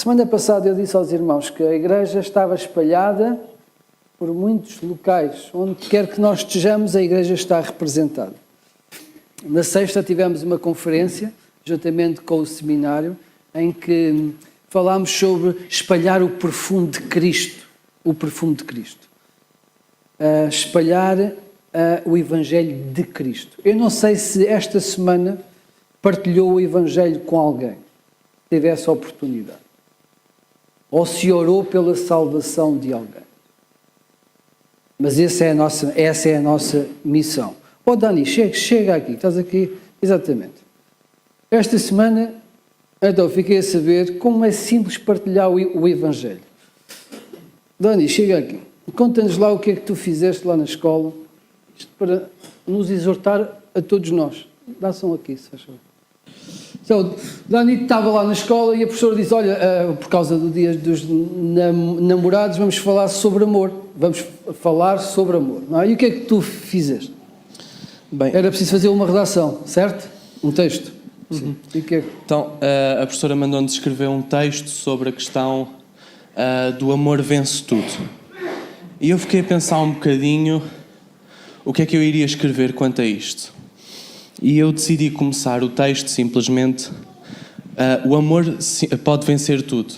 Semana passada eu disse aos irmãos que a igreja estava espalhada por muitos locais. Onde quer que nós estejamos, a igreja está representada. Na sexta tivemos uma conferência, juntamente com o seminário, em que falámos sobre espalhar o perfume de Cristo. O perfume de Cristo. Espalhar o Evangelho de Cristo. Eu não sei se esta semana partilhou o Evangelho com alguém, teve essa oportunidade. Ou se orou pela salvação de alguém. Mas essa é a nossa missão. Dani, chega aqui, estás aqui, exatamente. Esta semana, então, fiquei a saber como é simples partilhar o Evangelho. Dani, chega aqui. Conta-nos lá o que é que tu fizeste lá na escola, isto para nos exortar a todos nós. Dá som aqui, se faz favor. Então, Dani estava lá na escola e a professora disse, olha, por causa do dia dos namorados, vamos falar sobre amor. Vamos falar sobre amor. Não é? E o que é que tu fizeste? Bem, era preciso fazer uma redação, certo? Um texto. Sim. E o que é que... Então, a professora mandou-nos escrever um texto sobre a questão do amor vence tudo. E eu fiquei a pensar um bocadinho o que é que eu iria escrever quanto a isto. E eu decidi começar o texto simplesmente, o amor pode vencer tudo,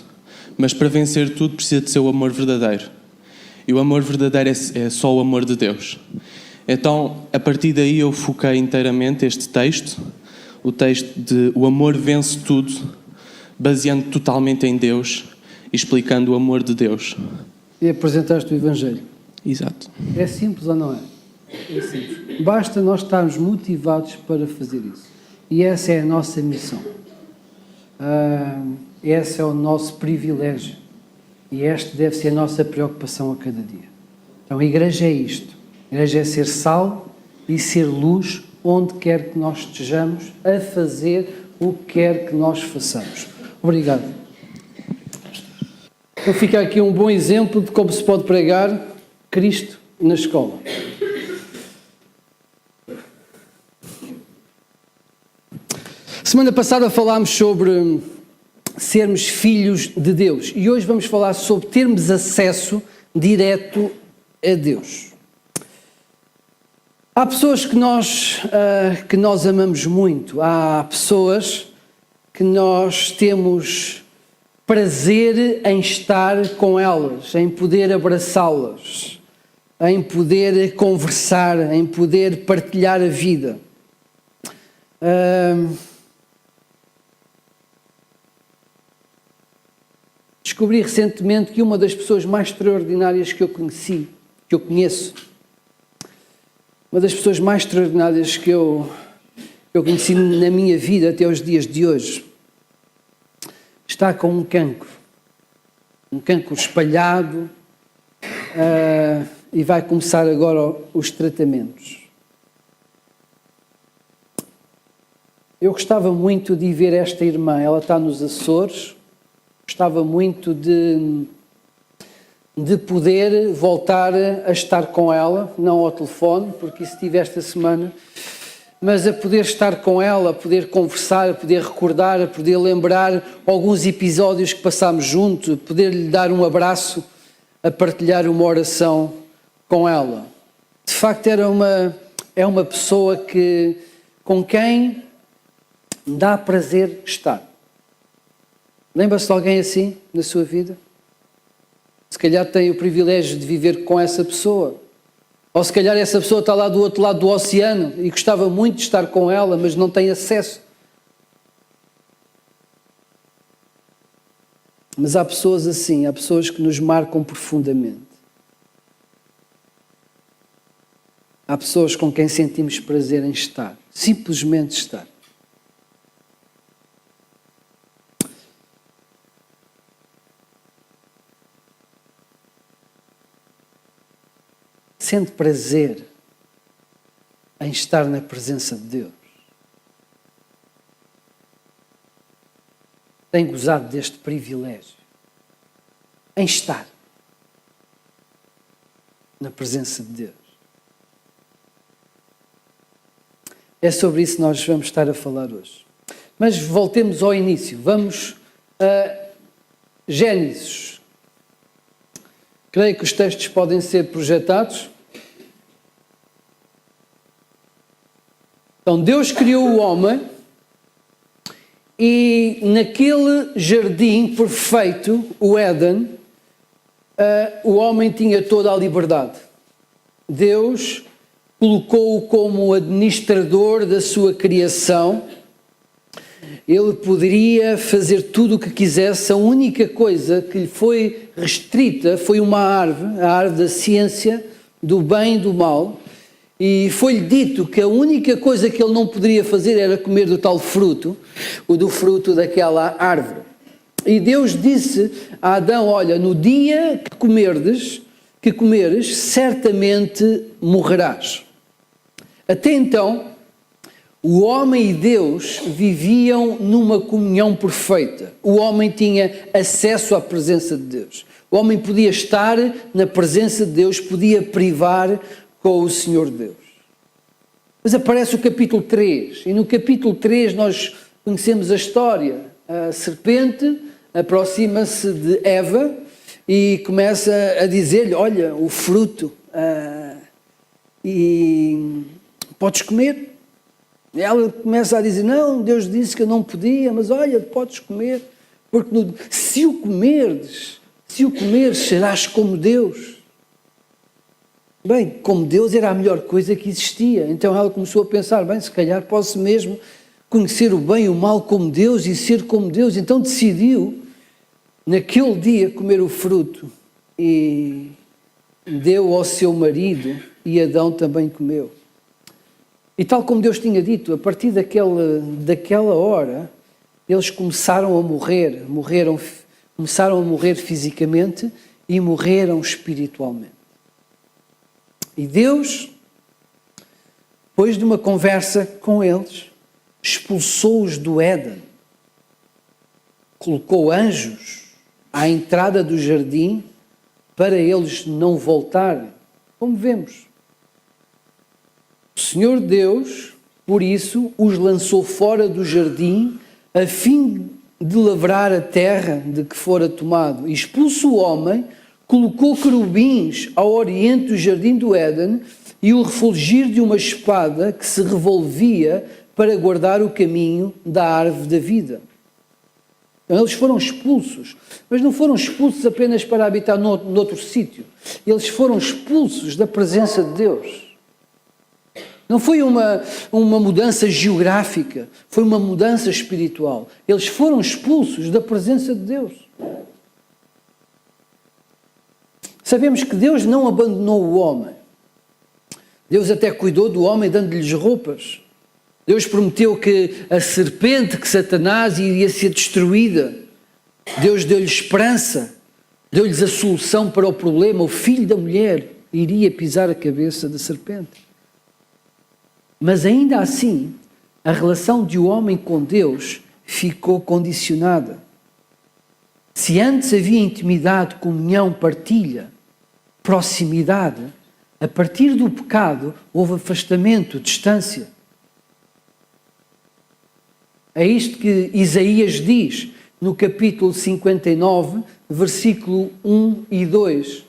mas para vencer tudo precisa de ser o amor verdadeiro. E o amor verdadeiro é só o amor de Deus. Então, a partir daí eu foquei inteiramente este texto, o texto de o amor vence tudo, baseando totalmente em Deus e explicando o amor de Deus. E apresentaste o Evangelho. Exato. É simples ou não é? É simples. Basta nós estarmos motivados para fazer isso. E essa é a nossa missão. Esse é o nosso privilégio. E esta deve ser a nossa preocupação a cada dia. Então, a igreja é isto. A igreja é ser sal e ser luz onde quer que nós estejamos a fazer o que quer que nós façamos. Obrigado. Então fica aqui um bom exemplo de como se pode pregar Cristo na escola. Semana passada falámos sobre sermos filhos de Deus e hoje vamos falar sobre termos acesso direto a Deus. Há pessoas que nós amamos muito, há pessoas que nós temos prazer em estar com elas, em poder abraçá-las, em poder conversar, em poder partilhar a vida. Descobri recentemente que uma das pessoas mais extraordinárias que eu conheço, uma das pessoas mais extraordinárias que eu conheci na minha vida até os dias de hoje, está com um cancro espalhado e vai começar agora os tratamentos. Eu gostava muito de ver esta irmã, ela está nos Açores, gostava muito de poder voltar a estar com ela, não ao telefone, porque isso tive esta semana, mas a poder estar com ela, a poder conversar, a poder recordar, a poder lembrar alguns episódios que passámos juntos, a poder lhe dar um abraço, a partilhar uma oração com ela. De facto, é uma pessoa com quem dá prazer estar. Lembra-se de alguém assim na sua vida? Se calhar tem o privilégio de viver com essa pessoa. Ou se calhar essa pessoa está lá do outro lado do oceano e gostava muito de estar com ela, mas não tem acesso. Mas há pessoas assim, há pessoas que nos marcam profundamente. Há pessoas com quem sentimos prazer em estar, simplesmente estar. Sente prazer em estar na presença de Deus. Tem gozado deste privilégio em estar na presença de Deus. É sobre isso que nós vamos estar a falar hoje. Mas voltemos ao início. Vamos Gênesis. Creio que os textos podem ser projetados. Então, Deus criou o homem e naquele jardim perfeito, o Éden, o homem tinha toda a liberdade. Deus colocou-o como administrador da sua criação. Ele poderia fazer tudo o que quisesse. A única coisa que lhe foi restrita foi uma árvore, a árvore da ciência, do bem e do mal. E foi-lhe dito que a única coisa que ele não poderia fazer era comer do tal fruto, ou do fruto daquela árvore. E Deus disse a Adão, olha, no dia que comeres, certamente morrerás. Até então, o homem e Deus viviam numa comunhão perfeita. O homem tinha acesso à presença de Deus. O homem podia estar na presença de Deus, podia privar com o Senhor Deus. Mas aparece o capítulo 3, e no capítulo 3 nós conhecemos a história. A serpente aproxima-se de Eva e começa a dizer-lhe, olha, o fruto, e podes comer. E ela começa a dizer, não, Deus disse que eu não podia, mas olha, podes comer, porque se o comeres, serás como Deus. Bem, como Deus era a melhor coisa que existia. Então ela começou a pensar, bem, se calhar posso mesmo conhecer o bem e o mal como Deus e ser como Deus. Então decidiu, naquele dia, comer o fruto e deu ao seu marido e Adão também comeu. E tal como Deus tinha dito, a partir daquela hora, eles começaram a morrer, começaram a morrer fisicamente e morreram espiritualmente. E Deus, depois de uma conversa com eles, expulsou-os do Éden, colocou anjos à entrada do jardim para eles não voltarem, como vemos. O Senhor Deus, por isso, os lançou fora do jardim, a fim de lavrar a terra de que fora tomado. E expulso o homem, colocou querubins ao oriente do jardim do Éden e o refulgir de uma espada que se revolvia para guardar o caminho da árvore da vida. Então, eles foram expulsos, mas não foram expulsos apenas para habitar noutro sítio. Eles foram expulsos da presença de Deus. Não foi uma mudança geográfica, foi uma mudança espiritual. Eles foram expulsos da presença de Deus. Sabemos que Deus não abandonou o homem. Deus até cuidou do homem dando-lhes roupas. Deus prometeu que a serpente, que Satanás iria ser destruída. Deus deu-lhes esperança, deu-lhes a solução para o problema. O filho da mulher iria pisar a cabeça da serpente. Mas ainda assim, a relação de o homem com Deus ficou condicionada. Se antes havia intimidade, comunhão, partilha, proximidade, a partir do pecado houve afastamento, distância. É isto que Isaías diz no capítulo 59, versículo 1 e 2.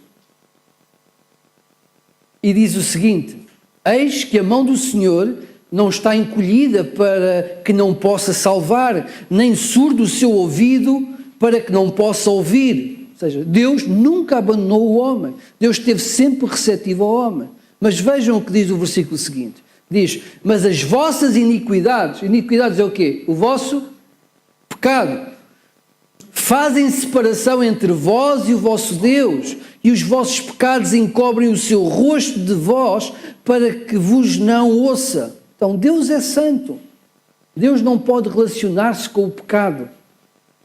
E diz o seguinte: eis que a mão do Senhor não está encolhida para que não possa salvar, nem surdo o seu ouvido para que não possa ouvir. Ou seja, Deus nunca abandonou o homem. Deus esteve sempre receptivo ao homem. Mas vejam o que diz o versículo seguinte. Diz, mas as vossas iniquidades é o quê? O vosso pecado. Fazem separação entre vós e o vosso Deus, e os vossos pecados encobrem o seu rosto de vós para que vos não ouça. Então Deus é santo. Deus não pode relacionar-se com o pecado.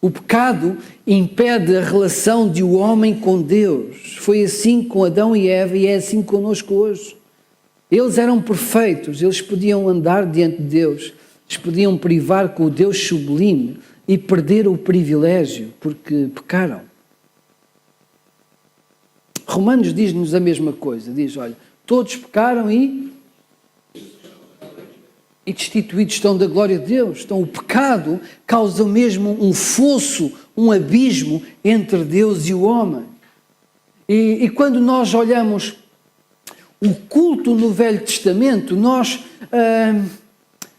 O pecado impede a relação de o homem com Deus. Foi assim com Adão e Eva e é assim conosco hoje. Eles eram perfeitos, eles podiam andar diante de Deus, eles podiam privar com o Deus sublime e perder o privilégio porque pecaram. Romanos diz-nos a mesma coisa, diz, olha, todos pecaram e destituídos estão da glória de Deus. Então o pecado causa mesmo um fosso, um abismo entre Deus e o homem. E quando nós olhamos o culto no Velho Testamento, nós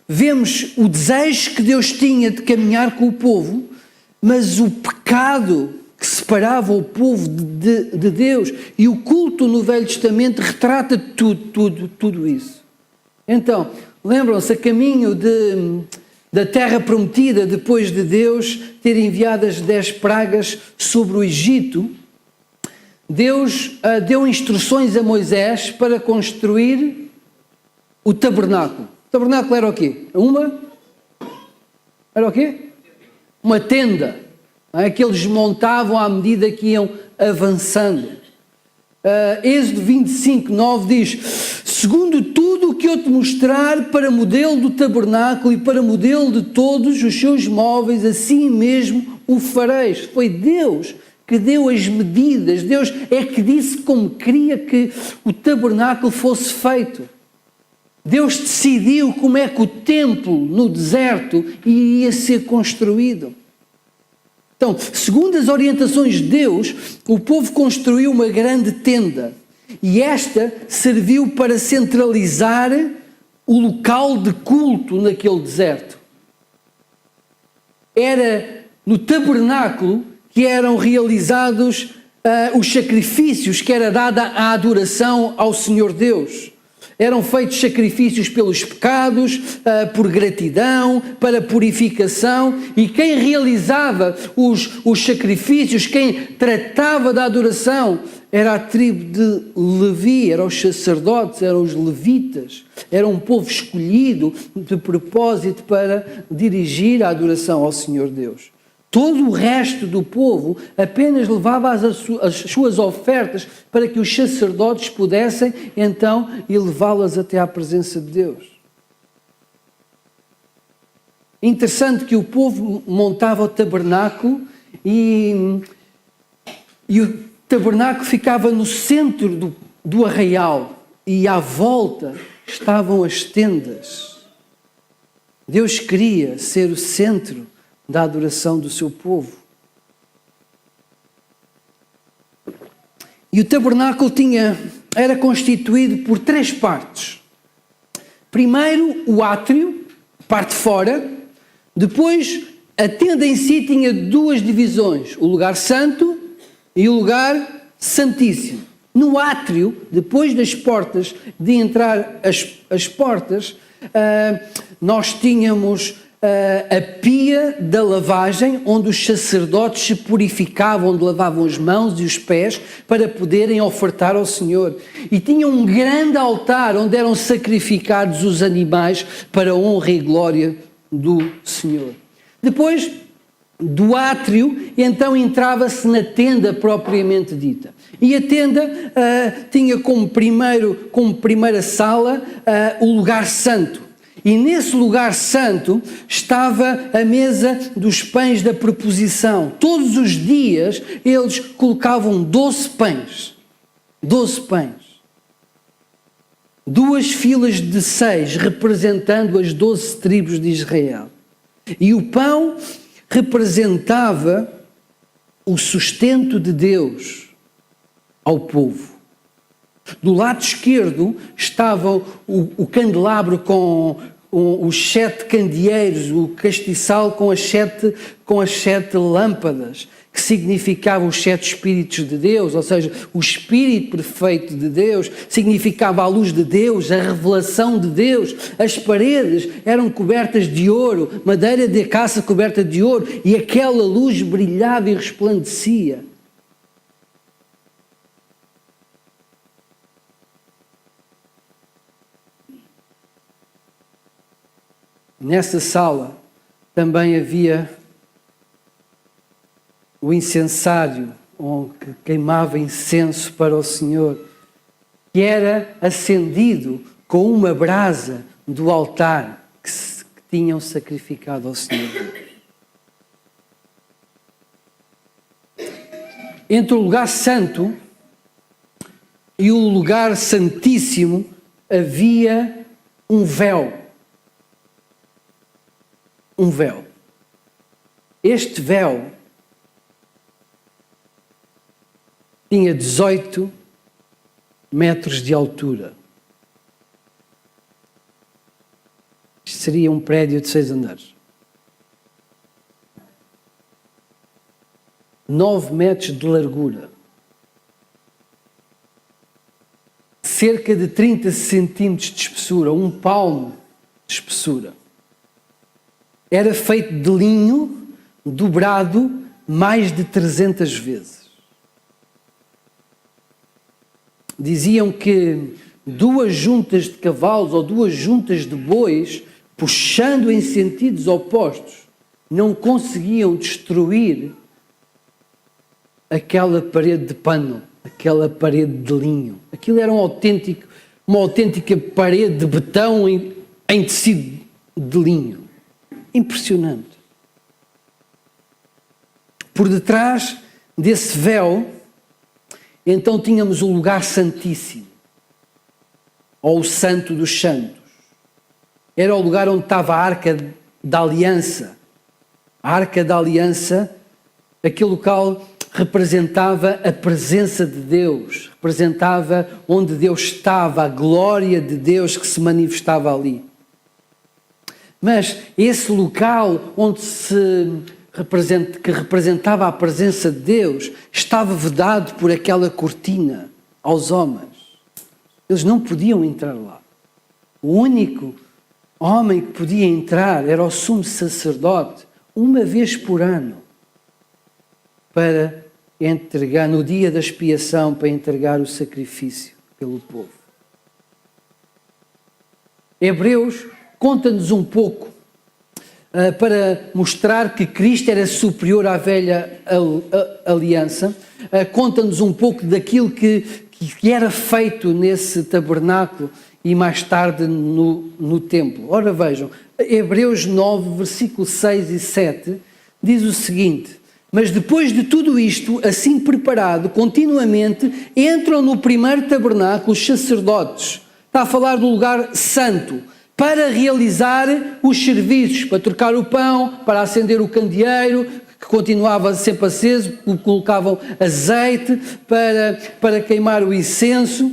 vemos o desejo que Deus tinha de caminhar com o povo, mas o pecado que separava o povo de Deus, e o culto no Velho Testamento retrata tudo isso. Então, lembram-se, a caminho da terra prometida, depois de Deus ter enviado as 10 pragas sobre o Egito, Deus deu instruções a Moisés para construir o tabernáculo. O tabernáculo era o quê? Era o quê? Uma tenda, que eles montavam à medida que iam avançando. Êxodo 25:9 diz: segundo tudo o que eu te mostrar para modelo do tabernáculo e para modelo de todos os seus móveis, assim mesmo o fareis. Foi Deus que deu as medidas, Deus é que disse como queria que o tabernáculo fosse feito. Deus decidiu como é que o templo no deserto ia ser construído. Então, segundo as orientações de Deus, o povo construiu uma grande tenda e esta serviu para centralizar o local de culto naquele deserto. Era no tabernáculo que eram realizados os sacrifícios, que era dada a adoração ao Senhor Deus. Eram feitos sacrifícios pelos pecados, por gratidão, para purificação, e quem realizava os sacrifícios, quem tratava da adoração, era a tribo de Levi, eram os sacerdotes, eram os levitas, era um povo escolhido de propósito para dirigir a adoração ao Senhor Deus. Todo o resto do povo apenas levava as suas ofertas para que os sacerdotes pudessem, então, elevá-las até à presença de Deus. Interessante que o povo montava o tabernáculo e o tabernáculo ficava no centro do arraial e à volta estavam as tendas. Deus queria ser o centro da adoração do seu povo. E o tabernáculo era constituído por 3 partes. Primeiro, o átrio, parte de fora. Depois, a tenda em si tinha 2 divisões, o lugar santo e o lugar santíssimo. No átrio, depois das portas, de entrar as portas, nós tínhamos a pia da lavagem, onde os sacerdotes se purificavam, onde lavavam as mãos e os pés para poderem ofertar ao Senhor. E tinha um grande altar onde eram sacrificados os animais para a honra e glória do Senhor. Depois do átrio, então entrava-se na tenda propriamente dita. E a tenda tinha como primeira sala o lugar santo. E nesse lugar santo estava a mesa dos pães da proposição. Todos os dias eles colocavam 12 pães. 12 pães. 2 filas de 6, representando as 12 tribos de Israel. E o pão representava o sustento de Deus ao povo. Do lado esquerdo estava o candelabro com os 7 candeeiros, o castiçal com as 7 lâmpadas, que significavam os 7 Espíritos de Deus, ou seja, o Espírito perfeito de Deus, significava a luz de Deus, a revelação de Deus. As paredes eram cobertas de ouro, madeira de acácia coberta de ouro, e aquela luz brilhava e resplandecia. Nessa sala também havia o incensário, onde queimava incenso para o Senhor, que era acendido com uma brasa do altar que tinham sacrificado ao Senhor. Entre o lugar santo e o lugar santíssimo havia um véu. Um véu. Este véu tinha 18 metros de altura. Isto seria um prédio de 6 andares. 9 metros de largura. Cerca de 30 centímetros de espessura, um palmo de espessura. Era feito de linho dobrado mais de 300 vezes. Diziam que 2 juntas de cavalos ou 2 juntas de bois, puxando em sentidos opostos, não conseguiam destruir aquela parede de pano, aquela parede de linho. Aquilo era uma autêntica parede de betão em tecido de linho. Impressionante. Por detrás desse véu, então tínhamos o lugar santíssimo, ou o Santo dos Santos. Era o lugar onde estava a Arca da Aliança. A Arca da Aliança, aquele local representava a presença de Deus, representava onde Deus estava, a glória de Deus que se manifestava ali. Mas esse local onde que representava a presença de Deus estava vedado por aquela cortina aos homens. Eles não podiam entrar lá. O único homem que podia entrar era o sumo sacerdote, uma vez por ano, para entregar, no dia da expiação, para entregar o sacrifício pelo povo. Hebreus conta-nos um pouco para mostrar que Cristo era superior à velha aliança, conta-nos um pouco daquilo que era feito nesse tabernáculo e mais tarde no templo. Ora vejam, Hebreus 9, versículos 6 e 7, diz o seguinte: mas depois de tudo isto, assim preparado, continuamente, entram no primeiro tabernáculo os sacerdotes. Está a falar do lugar santo, para realizar os serviços, para trocar o pão, para acender o candeeiro, que continuava sempre aceso, colocavam azeite para queimar o incenso.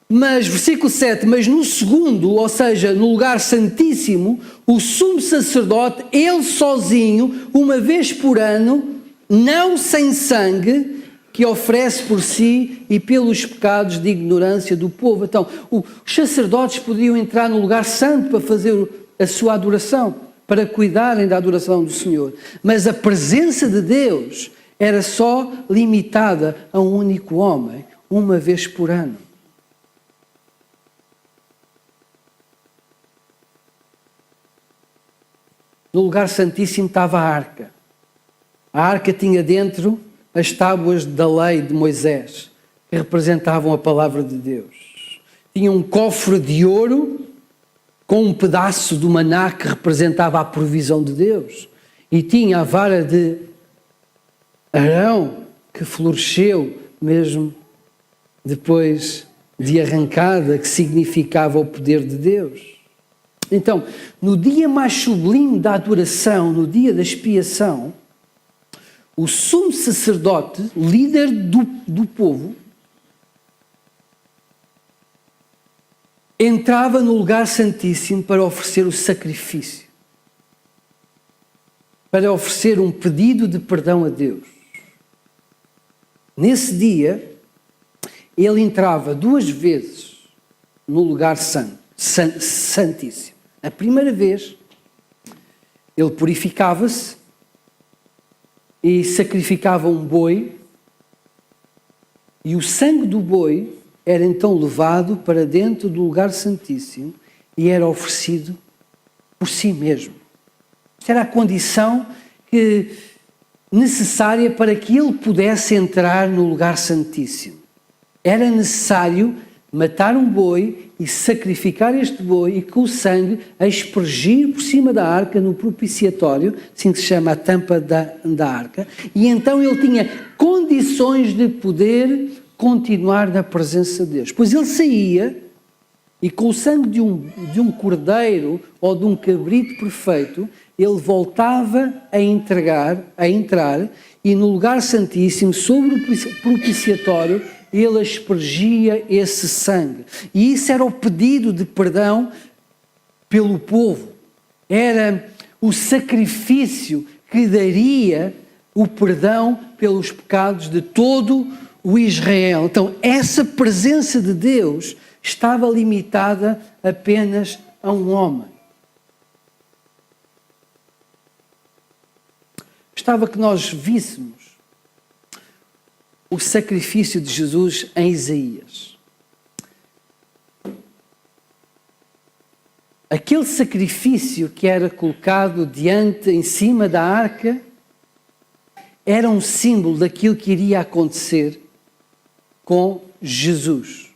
Mas, versículo 7, mas no segundo, ou seja, no lugar santíssimo, o sumo sacerdote, ele sozinho, uma vez por ano, não sem sangue, que oferece por si e pelos pecados de ignorância do povo. Então, os sacerdotes podiam entrar no lugar santo para fazer a sua adoração, para cuidarem da adoração do Senhor. Mas a presença de Deus era só limitada a um único homem, uma vez por ano. No lugar santíssimo estava a arca. A arca tinha dentro as tábuas da lei de Moisés, que representavam a palavra de Deus. Tinha um cofre de ouro com um pedaço do maná que representava a provisão de Deus. E tinha a vara de Arão, que floresceu mesmo depois de arrancada, que significava o poder de Deus. Então, no dia mais sublime da adoração, no dia da expiação, o sumo sacerdote, líder do povo, entrava no lugar santíssimo para oferecer o sacrifício, para oferecer um pedido de perdão a Deus. Nesse dia, ele entrava 2 vezes no lugar santíssimo. A primeira vez, ele purificava-se e sacrificava um boi, e o sangue do boi era então levado para dentro do lugar santíssimo e era oferecido por si mesmo. Esta era a condição necessária para que ele pudesse entrar no lugar santíssimo. Era necessário matar um boi e sacrificar este boi e com o sangue a aspergir por cima da arca no propiciatório, assim que se chama a tampa da arca, e então ele tinha condições de poder continuar na presença de Deus. Pois ele saía e com o sangue de um cordeiro ou de um cabrito perfeito, ele voltava a entrar e no lugar santíssimo, sobre o propiciatório, ele aspergia esse sangue. E isso era o pedido de perdão pelo povo. Era o sacrifício que daria o perdão pelos pecados de todo o Israel. Então, essa presença de Deus estava limitada apenas a um homem. Gostava que nós víssemos o sacrifício de Jesus em Isaías. Aquele sacrifício que era colocado em cima da arca, era um símbolo daquilo que iria acontecer com Jesus.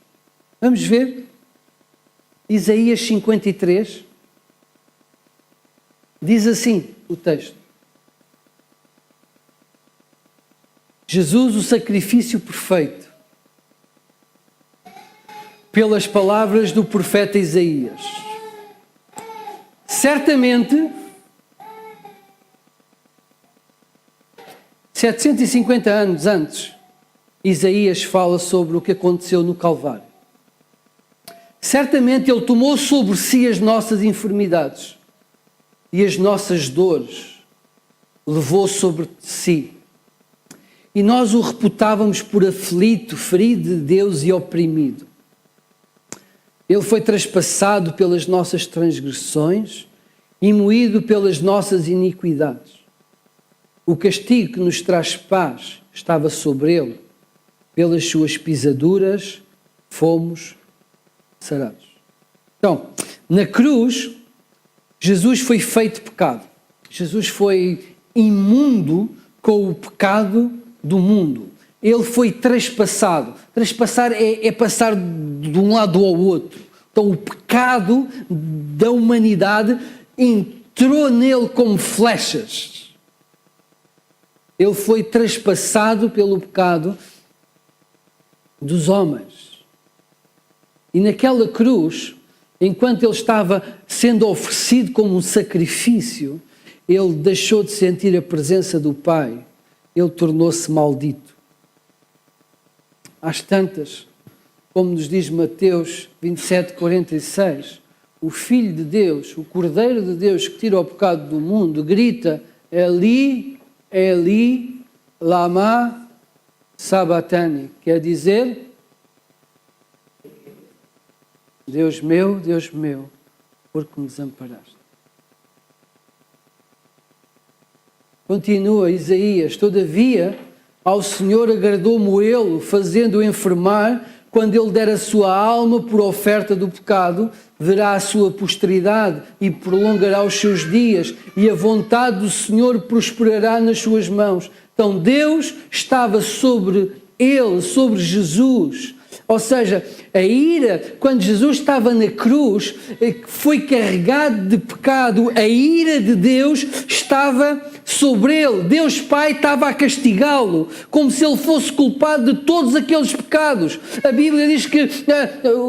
Vamos ver? Isaías 53. Diz assim o texto: Jesus, o sacrifício perfeito, pelas palavras do profeta Isaías. Certamente, 750 anos antes, Isaías fala sobre o que aconteceu no Calvário. Certamente ele tomou sobre si as nossas enfermidades e as nossas dores levou sobre si. E nós o reputávamos por aflito, ferido de Deus e oprimido. Ele foi traspassado pelas nossas transgressões e moído pelas nossas iniquidades. O castigo que nos traz paz estava sobre ele. Pelas suas pisaduras fomos sarados. Então, na cruz, Jesus foi feito pecado. Jesus foi imundo com o pecado do mundo. Ele foi traspassado. Traspassar é passar de um lado ao outro. Então o pecado da humanidade entrou nele como flechas. Ele foi traspassado pelo pecado dos homens. E naquela cruz, enquanto ele estava sendo oferecido como um sacrifício, ele deixou de sentir a presença do Pai. Ele tornou-se maldito. Às tantas, como nos diz Mateus 27:46, o Filho de Deus, o Cordeiro de Deus que tira o pecado do mundo, grita: Eli, Eli, lama sabachthani. Quer dizer: Deus meu, por que me desamparaste? Continua Isaías: todavia, ao Senhor agradou moê-lo, fazendo-o enfermar. Quando ele der a sua alma por oferta do pecado, verá a sua posteridade e prolongará os seus dias, e a vontade do Senhor prosperará nas suas mãos. Então Deus estava sobre ele, sobre Jesus. Ou seja, a ira, quando Jesus estava na cruz, foi carregado de pecado, a ira de Deus estava sobre ele. Deus Pai estava a castigá-lo, como se ele fosse culpado de todos aqueles pecados. A Bíblia diz que,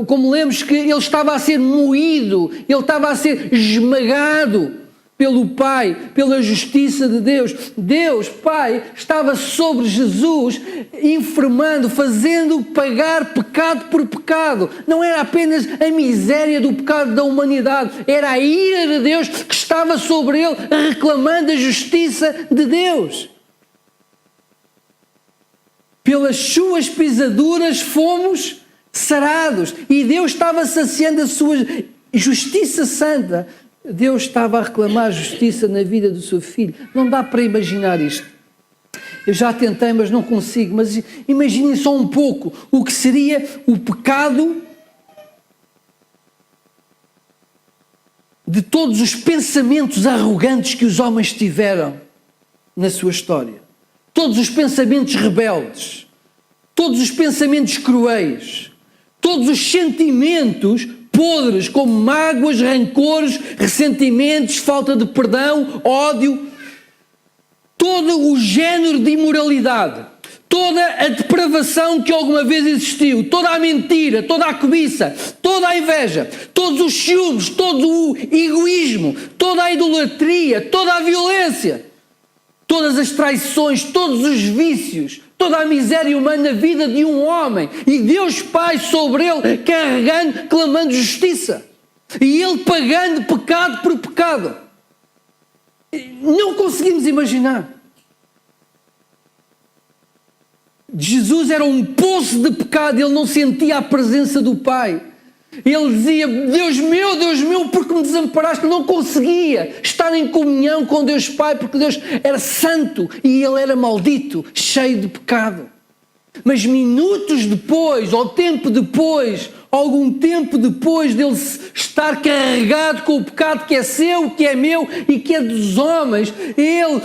como lemos, que ele estava a ser moído, ele estava a ser esmagado pelo Pai, pela justiça de Deus. Deus, Pai, estava sobre Jesus, enfermando, fazendo pagar pecado por pecado. Não era apenas a miséria do pecado da humanidade, era a ira de Deus que estava sobre ele, reclamando a justiça de Deus. Pelas suas pisaduras fomos sarados, e Deus estava saciando a sua justiça santa. Deus estava a reclamar justiça na vida do seu filho. Não dá para imaginar isto. Eu já tentei, mas não consigo. Mas imaginem só um pouco o que seria o pecado de todos os pensamentos arrogantes que os homens tiveram na sua história. Todos os pensamentos rebeldes. Todos os pensamentos cruéis. Todos os sentimentos podres, como mágoas, rancores, ressentimentos, falta de perdão, ódio, todo o género de imoralidade, toda a depravação que alguma vez existiu, toda a mentira, toda a cobiça, toda a inveja, todos os ciúmes, todo o egoísmo, toda a idolatria, toda a violência, todas as traições, todos os vícios, toda a miséria humana na vida de um homem, e Deus Pai sobre ele, carregando, clamando justiça, e ele pagando pecado por pecado. Não conseguimos imaginar. Jesus era um poço de pecado, ele não sentia a presença do Pai. Ele dizia: Deus meu, porque me desamparaste? Não conseguia estar em comunhão com Deus Pai, porque Deus era santo e ele era maldito, cheio de pecado. Mas minutos depois, ou tempo depois, algum tempo depois dele estar carregado com o pecado que é seu, que é meu e que é dos homens, ele,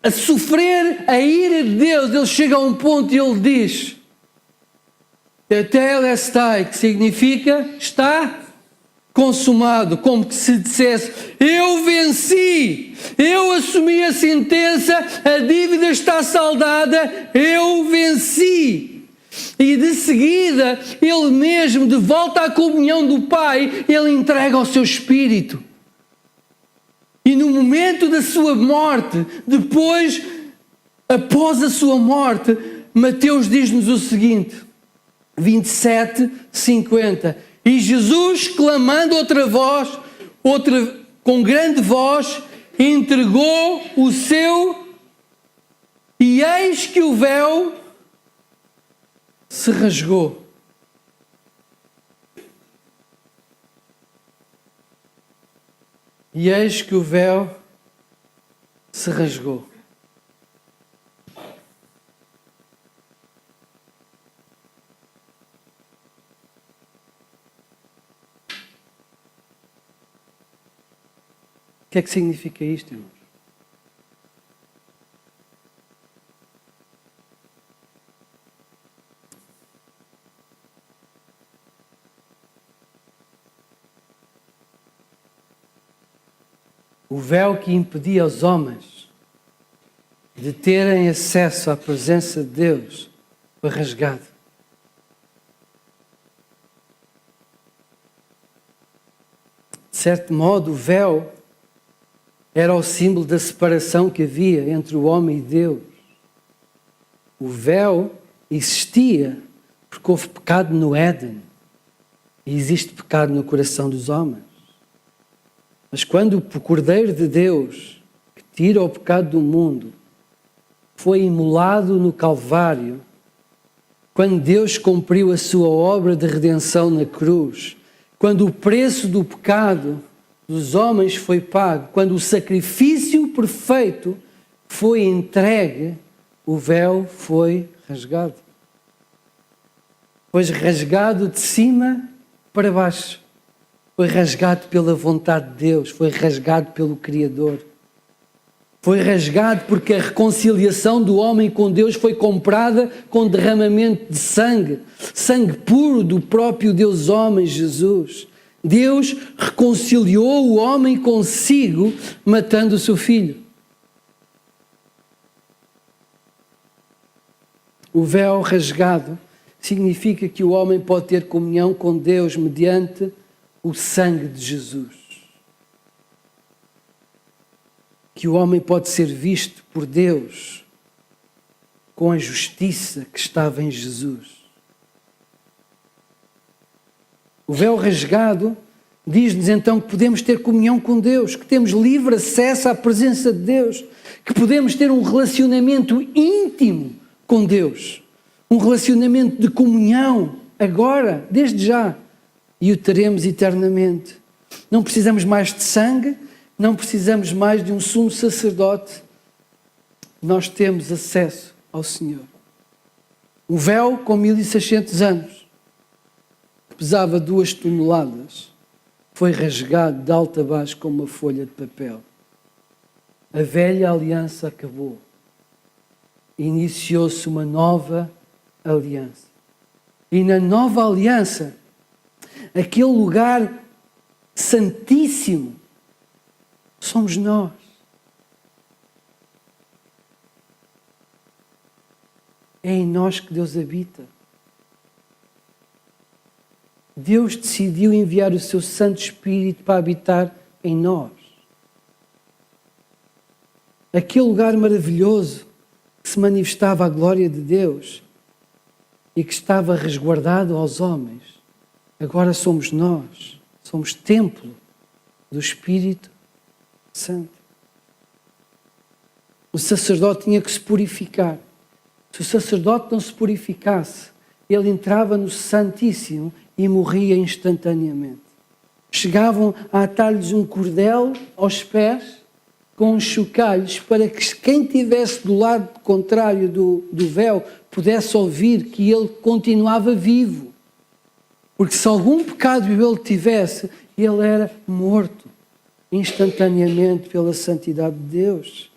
a sofrer a ira de Deus, ele chega a um ponto e ele diz: Tetelestai, que significa está consumado, como que se dissesse: eu venci, eu assumi a sentença, a dívida está saldada, eu venci. E de seguida, ele mesmo, de volta à comunhão do Pai, ele entrega ao seu Espírito. E no momento da sua morte, depois, após a sua morte, Mateus diz-nos o seguinte, 27:50. E Jesus, clamando com grande voz, entregou o seu, e eis que o véu se rasgou. E eis que o véu se rasgou. O que é que significa isto, irmãos? O véu que impedia os homens de terem acesso à presença de Deus foi rasgado. De certo modo, o véu era o símbolo da separação que havia entre o homem e Deus. O véu existia porque houve pecado no Éden e existe pecado no coração dos homens. Mas quando o Cordeiro de Deus, que tira o pecado do mundo, foi imolado no Calvário, quando Deus cumpriu a sua obra de redenção na cruz, quando o preço do pecado dos homens foi pago, quando o sacrifício perfeito foi entregue, o véu foi rasgado. Foi rasgado de cima para baixo. Foi rasgado pela vontade de Deus, foi rasgado pelo Criador. Foi rasgado porque a reconciliação do homem com Deus foi comprada com derramamento de sangue, sangue puro do próprio Deus homem, Jesus. Deus reconciliou o homem consigo, matando o seu filho. O véu rasgado significa que o homem pode ter comunhão com Deus mediante o sangue de Jesus. Que o homem pode ser visto por Deus com a justiça que estava em Jesus. O véu rasgado diz-nos então que podemos ter comunhão com Deus, que temos livre acesso à presença de Deus, que podemos ter um relacionamento íntimo com Deus, um relacionamento de comunhão agora, desde já, e o teremos eternamente. Não precisamos mais de sangue, não precisamos mais de um sumo sacerdote. Nós temos acesso ao Senhor. Um véu com 1600 anos, que pesava 2 toneladas, foi rasgado de alto a baixo como uma folha de papel. A velha aliança acabou. Iniciou-se uma nova aliança. E na nova aliança, aquele lugar santíssimo, somos nós. É em nós que Deus habita. Deus decidiu enviar o seu Santo Espírito para habitar em nós. Aquele lugar maravilhoso que se manifestava a glória de Deus e que estava resguardado aos homens, agora somos nós, somos templo do Espírito Santo. O sacerdote tinha que se purificar. Se o sacerdote não se purificasse, ele entrava no Santíssimo e morria instantaneamente. Chegavam a atar-lhes um cordel aos pés com uns chocalhos para que quem estivesse do lado contrário do véu pudesse ouvir que ele continuava vivo. Porque se algum pecado ele tivesse, ele era morto instantaneamente pela santidade de Deus.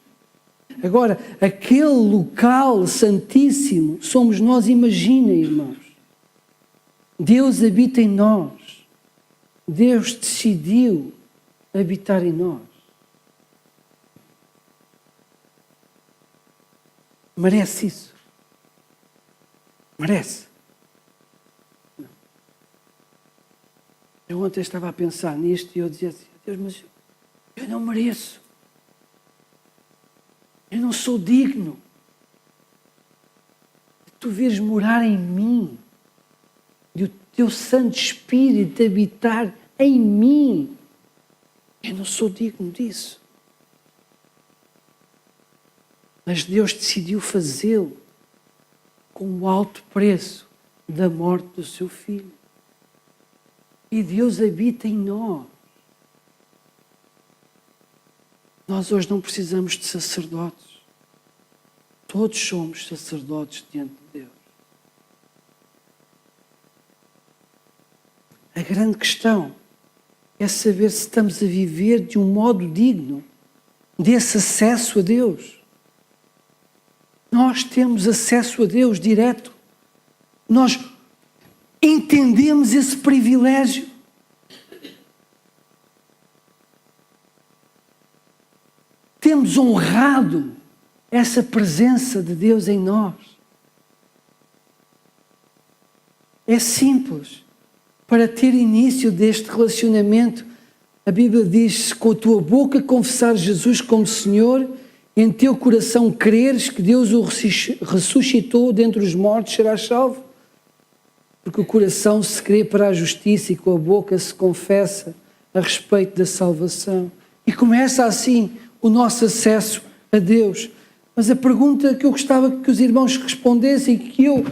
Agora, aquele local santíssimo somos nós, imaginem, irmãos. Deus habita em nós. Deus decidiu habitar em nós. Merece isso? Merece? Não. Eu ontem estava a pensar nisto e eu dizia assim, Deus, mas eu não mereço. Eu não sou digno de tu vires morar em mim, de o teu Santo Espírito habitar em mim. Eu não sou digno disso. Mas Deus decidiu fazê-lo com o alto preço da morte do seu Filho. E Deus habita em nós. Nós hoje não precisamos de sacerdotes. Todos somos sacerdotes diante de Deus. A grande questão é saber se estamos a viver de um modo digno desse acesso a Deus. Nós temos acesso a Deus direto. Nós entendemos esse privilégio. Temos honrado essa presença de Deus em nós. É simples. Para ter início deste relacionamento, a Bíblia diz: se com a tua boca confessares Jesus como Senhor, em teu coração creres que Deus o ressuscitou dentre os mortos, serás salvo. Porque o coração se crê para a justiça e com a boca se confessa a respeito da salvação. E começa assim o nosso acesso a Deus. Mas a pergunta que eu gostava que os irmãos respondessem e que eu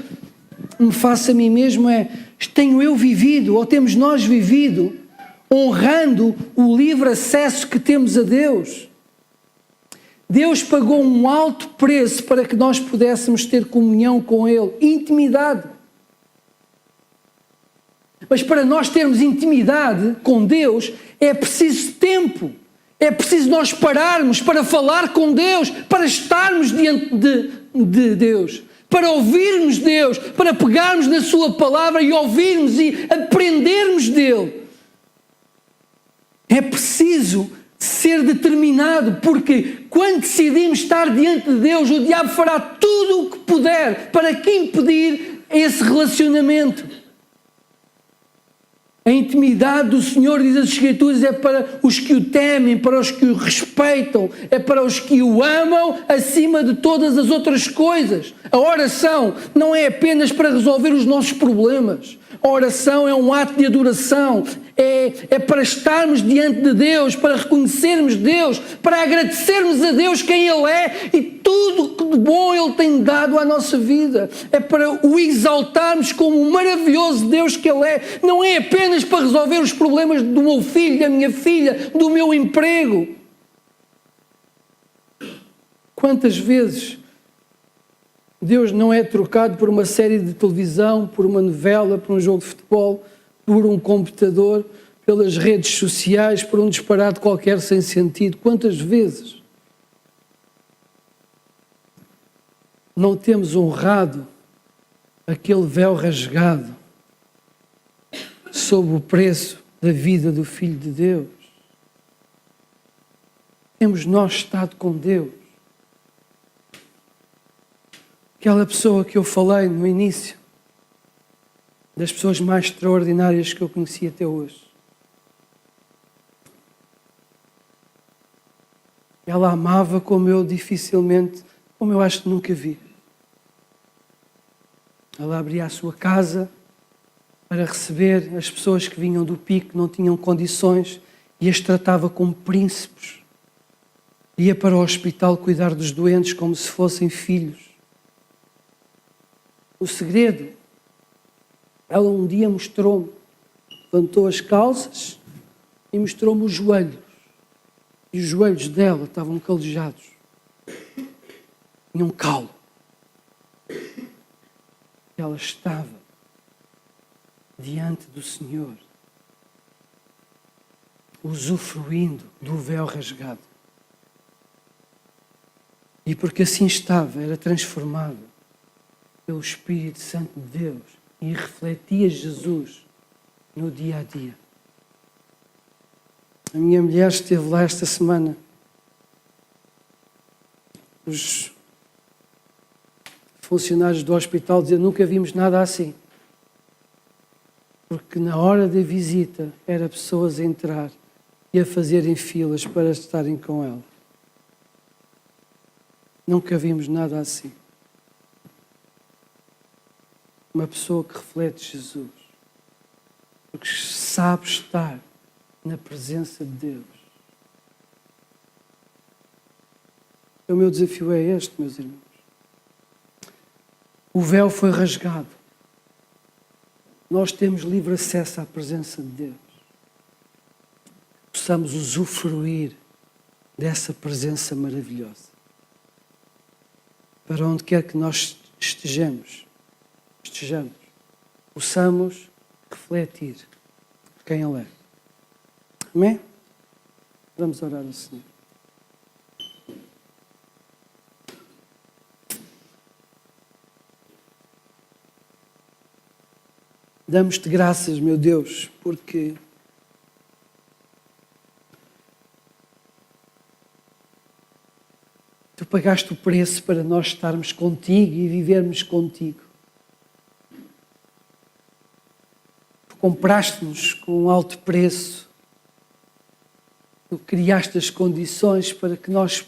me faço a mim mesmo é: tenho eu vivido, ou temos nós vivido, honrando o livre acesso que temos a Deus? Deus pagou um alto preço para que nós pudéssemos ter comunhão com Ele, intimidade. Mas para nós termos intimidade com Deus é preciso tempo, é preciso nós pararmos para falar com Deus, para estarmos diante de Deus, para ouvirmos Deus, para pegarmos na Sua palavra e ouvirmos e aprendermos dEle. É preciso ser determinado, porque quando decidimos estar diante de Deus, o diabo fará tudo o que puder para que impedir esse relacionamento. A intimidade do Senhor, diz as Escrituras, é para os que o temem, para os que o respeitam, é para os que o amam acima de todas as outras coisas. A oração não é apenas para resolver os nossos problemas. A oração é um ato de adoração, é para estarmos diante de Deus, para reconhecermos Deus, para agradecermos a Deus quem Ele é e tudo que de bom Ele tem dado à nossa vida. É para o exaltarmos como o maravilhoso Deus que Ele é. Não é apenas para resolver os problemas do meu filho, da minha filha, do meu emprego. Quantas vezes Deus não é trocado por uma série de televisão, por uma novela, por um jogo de futebol, por um computador, pelas redes sociais, por um disparate qualquer sem sentido? Quantas vezes não temos honrado aquele véu rasgado sob o preço da vida do Filho de Deus? Temos nós estado com Deus? Aquela pessoa que eu falei no início, das pessoas mais extraordinárias que eu conheci até hoje. Ela amava como eu acho que nunca vi. Ela abria a sua casa para receber as pessoas que vinham do pico, que não tinham condições, e as tratava como príncipes. Ia para o hospital cuidar dos doentes como se fossem filhos. O segredo, ela um dia mostrou-me, levantou as calças e mostrou-me os joelhos. E os joelhos dela estavam calejados. Tinham calo. Ela estava diante do Senhor, usufruindo do véu rasgado. E porque assim estava, era transformada pelo Espírito Santo de Deus e refletia Jesus no dia a dia. A minha mulher esteve lá esta semana. Os funcionários do hospital diziam: nunca vimos nada assim. Porque na hora da visita era pessoas a entrar e a fazerem filas para estarem com ela. Nunca vimos nada assim. Uma pessoa que reflete Jesus, porque sabe estar na presença de Deus. O meu desafio é este, meus irmãos. O véu foi rasgado. Nós temos livre acesso à presença de Deus. Possamos usufruir dessa presença maravilhosa. Para onde quer que nós estejamos, possamos refletir quem Ele é. Amém? Vamos orar ao Senhor. Damos-te graças, meu Deus, porque Tu pagaste o preço para nós estarmos contigo e vivermos contigo. Tu compraste-nos com um alto preço. Tu criaste as condições para que nós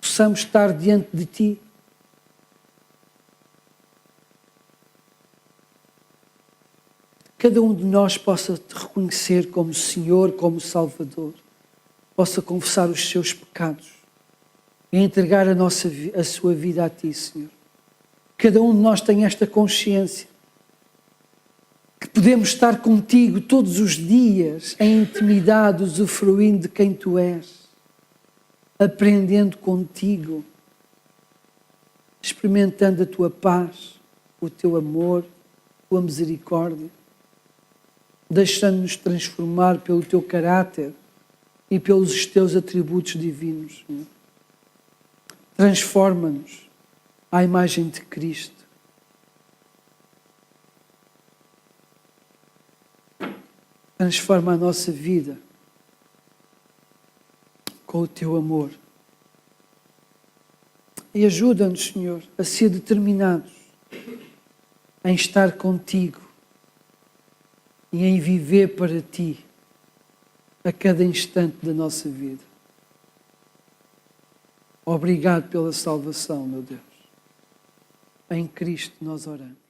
possamos estar diante de Ti. Cada um de nós possa Te reconhecer como Senhor, como Salvador. Possa confessar os seus pecados e entregar a sua vida a Ti, Senhor. Cada um de nós tem esta consciência que podemos estar contigo todos os dias em intimidade, usufruindo de quem Tu és, aprendendo contigo, experimentando a Tua paz, o Teu amor, a Tua misericórdia, deixando-nos transformar pelo Teu caráter e pelos Teus atributos divinos, Senhor. Transforma-nos à imagem de Cristo. Transforma a nossa vida com o Teu amor. E ajuda-nos, Senhor, a ser determinados em estar contigo e em viver para Ti a cada instante da nossa vida. Obrigado pela salvação, meu Deus. Em Cristo nós oramos.